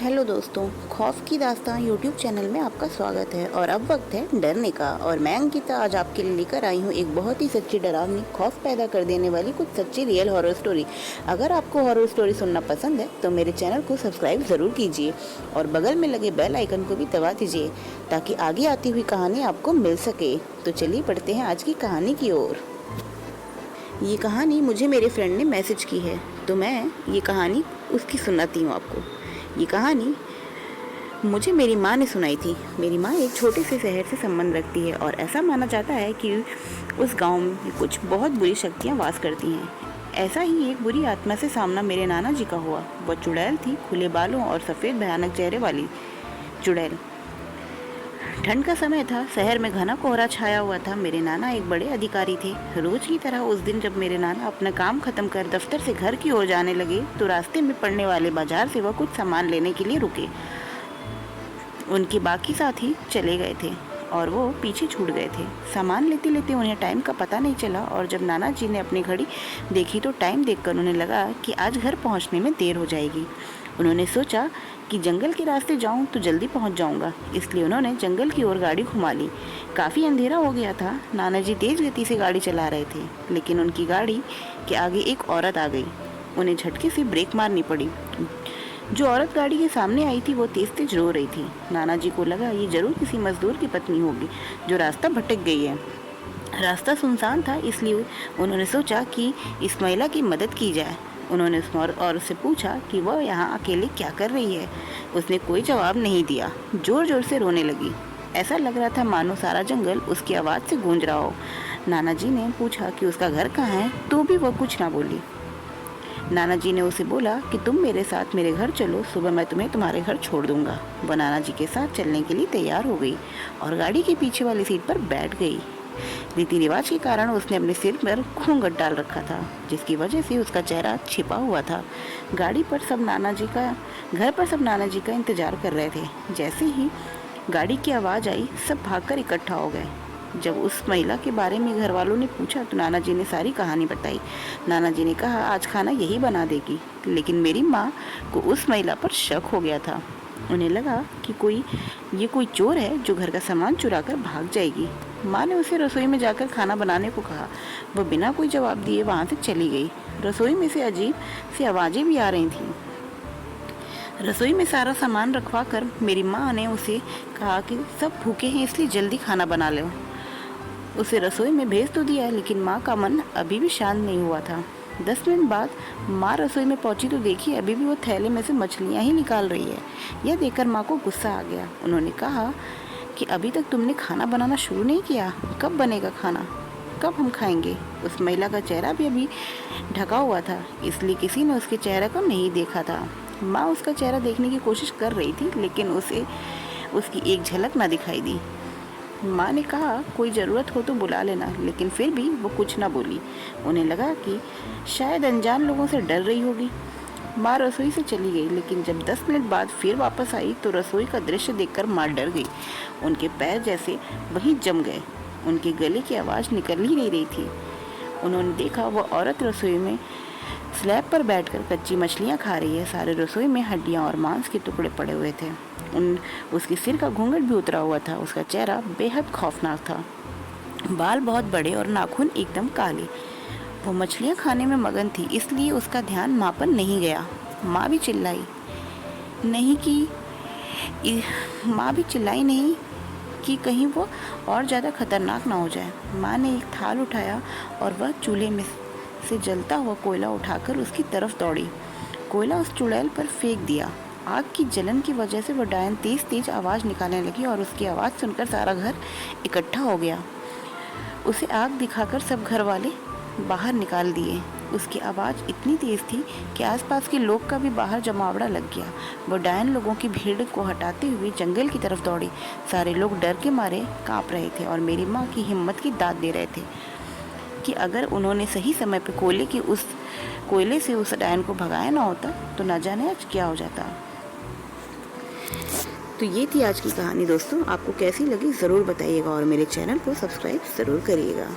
Hello दोस्तों, खौफ की दास्तां यूट्यूब चैनल में आपका स्वागत है। और अब वक्त है डरने का। और मैं अंकिता आज आपके लिए लेकर आई हूँ एक बहुत ही सच्ची, डरावनी, खौफ पैदा कर देने वाली कुछ सच्ची रियल हॉरर स्टोरी। अगर आपको हॉरर स्टोरी सुनना पसंद है तो मेरे चैनल को सब्सक्राइब ज़रूर कीजिए और बगल में लगे बेल आइकन को भी दबा दीजिए ताकि आगे आती हुई कहानी आपको मिल सके। तो चलिए पढ़ते हैं आज की कहानी की ओर। ये कहानी मुझे मेरे फ्रेंड ने मैसेज की है तो मैं ये कहानी उसकी सुनाती हूँ आपको। ये कहानी मुझे मेरी माँ ने सुनाई थी। मेरी माँ एक छोटे से शहर से संबंध रखती है और ऐसा माना जाता है कि उस गांव में कुछ बहुत बुरी शक्तियाँ वास करती हैं। ऐसा ही एक बुरी आत्मा से सामना मेरे नाना जी का हुआ। वह चुड़ैल थी, खुले बालों और सफ़ेद भयानक चेहरे वाली चुड़ैल। ठंड का समय था, शहर में घना कोहरा छाया हुआ था। मेरे नाना एक बड़े अधिकारी थे। रोज की तरह उस दिन जब मेरे नाना अपना काम खत्म कर दफ्तर से घर की ओर जाने लगे तो रास्ते में पड़ने वाले बाजार से वह कुछ सामान लेने के लिए रुके। उनके बाकी साथी चले गए थे और वो पीछे छूट गए थे। सामान लेते लेते उन्हें टाइम का पता नहीं चला और जब नाना जी ने अपनी घड़ी देखी तो टाइम देखकर उन्हें लगा कि आज घर पहुंचने में देर हो जाएगी। उन्होंने सोचा कि जंगल के रास्ते जाऊं तो जल्दी पहुंच जाऊंगा, इसलिए उन्होंने जंगल की ओर गाड़ी घुमा ली। काफ़ी अंधेरा हो गया था। नाना जी तेज गति से गाड़ी चला रहे थे, लेकिन उनकी गाड़ी के आगे एक औरत आ गई। उन्हें झटके से ब्रेक मारनी पड़ी। जो औरत गाड़ी के सामने आई थी वो तेज तेज रो रही थी। नाना जी को लगा ये जरूर किसी मजदूर की पत्नी होगी जो रास्ता भटक गई है। रास्ता सुनसान था, इसलिए उन्होंने सोचा कि इस महिला की मदद की जाए। उन्होंने उस औरत से पूछा कि वह यहाँ अकेले क्या कर रही है। उसने कोई जवाब नहीं दिया, जोर जोर से रोने लगी। ऐसा लग रहा था मानो सारा जंगल उसकी आवाज़ से गूंज रहा हो। नाना जी ने पूछा कि उसका घर कहाँ है, तो भी वह कुछ ना बोली। नाना जी ने उसे बोला कि तुम मेरे साथ मेरे घर चलो, सुबह मैं तुम्हें तुम्हारे घर छोड़ दूंगा। वह नाना जी के साथ चलने के लिए तैयार हो गई और गाड़ी के पीछे वाली सीट पर बैठ गई। रीति रिवाज के कारण उसने अपने सिर पर घूंघट डाल रखा था, जिसकी वजह से उसका चेहरा छिपा हुआ था। गाड़ी पर सब नाना जी का घर पर सब नाना जी का इंतजार कर रहे थे। जैसे ही गाड़ी की आवाज़ आई सब भागकर इकट्ठा हो गए। जब उस महिला के बारे में घर वालों ने पूछा तो नाना जी ने सारी कहानी बताई। नाना जी ने कहा आज खाना यही बना देगी, लेकिन मेरी माँ को उस महिला पर शक हो गया था। उन्हें लगा कि ये कोई चोर है जो घर का सामान चुरा कर भाग जाएगी। माँ ने उसे रसोई में जाकर खाना बनाने को कहा। वह बिना कोई जवाब दिए वहाँ से चली गई। रसोई में से अजीब सी आवाज़ें भी आ रही थीं। रसोई में सारा सामान रखवा कर मेरी माँ ने उसे कहा कि सब भूखे हैं इसलिए जल्दी खाना बना लो। उसे रसोई में भेज तो दिया, लेकिन माँ का मन अभी भी शांत नहीं हुआ था। 10 मिनट बाद माँ रसोई में पहुंची तो देखी अभी भी वो थैले में से मछलियाँ ही निकाल रही है। यह देखकर माँ को गुस्सा आ गया। उन्होंने कहा कि अभी तक तुमने खाना बनाना शुरू नहीं किया, कब बनेगा खाना, कब हम खाएंगे। उस महिला का चेहरा भी अभी ढका हुआ था, इसलिए किसी ने उसके चेहरे को नहीं देखा था। माँ उसका चेहरा देखने की कोशिश कर रही थी, लेकिन उसे उसकी एक झलक ना दिखाई दी। माँ ने कहा कोई ज़रूरत हो तो बुला लेना, लेकिन फिर भी वो कुछ ना बोली। उन्हें लगा कि शायद अनजान लोगों से डर रही होगी। माँ रसोई से चली गई, लेकिन जब 10 मिनट बाद फिर वापस आई तो रसोई का दृश्य देखकर माँ डर गई। उनके पैर जैसे वहीं जम गए। उनके गले की आवाज़ निकल ही नहीं रही थी। उन्होंने देखा वह औरत रसोई में स्लैब पर बैठकर कच्ची मछलियाँ खा रही है। सारे रसोई में हड्डियाँ और मांस के टुकड़े पड़े हुए थे। उसके सिर का घूंघट भी उतरा हुआ था। उसका चेहरा बेहद खौफनाक था, बाल बहुत बड़े और नाखून एकदम काले। वो मछलियाँ खाने में मगन थी, इसलिए उसका ध्यान माँ पर नहीं गया। माँ भी चिल्लाई नहीं कि कहीं वो और ज़्यादा खतरनाक ना हो जाए। माँ ने एक थाल उठाया और वह चूल्हे में से जलता हुआ कोयला उठाकर उसकी तरफ दौड़ी। कोयला उस चुड़ैल पर फेंक दिया। आग की जलन की वजह से वह डायन तेज तेज आवाज़ निकालने लगी और उसकी आवाज़ सुनकर सारा घर इकट्ठा हो गया। उसे आग दिखाकर सब घर वाले बाहर निकाल दिए। उसकी आवाज़ इतनी तेज़ थी कि आसपास के लोग का भी बाहर जमावड़ा लग गया। वह डायन लोगों की भीड़ को हटाते हुए जंगल की तरफ दौड़ी। सारे लोग डर के मारे काँप रहे थे और मेरी माँ की हिम्मत की दाद दे रहे थे कि अगर उन्होंने सही समय पर कोयले से उस डायन को भगाया ना होता तो ना जाने आज क्या हो जाता। तो ये थी आज की कहानी दोस्तों। आपको कैसी लगी ज़रूर बताइएगा और मेरे चैनल को सब्सक्राइब ज़रूर करिएगा।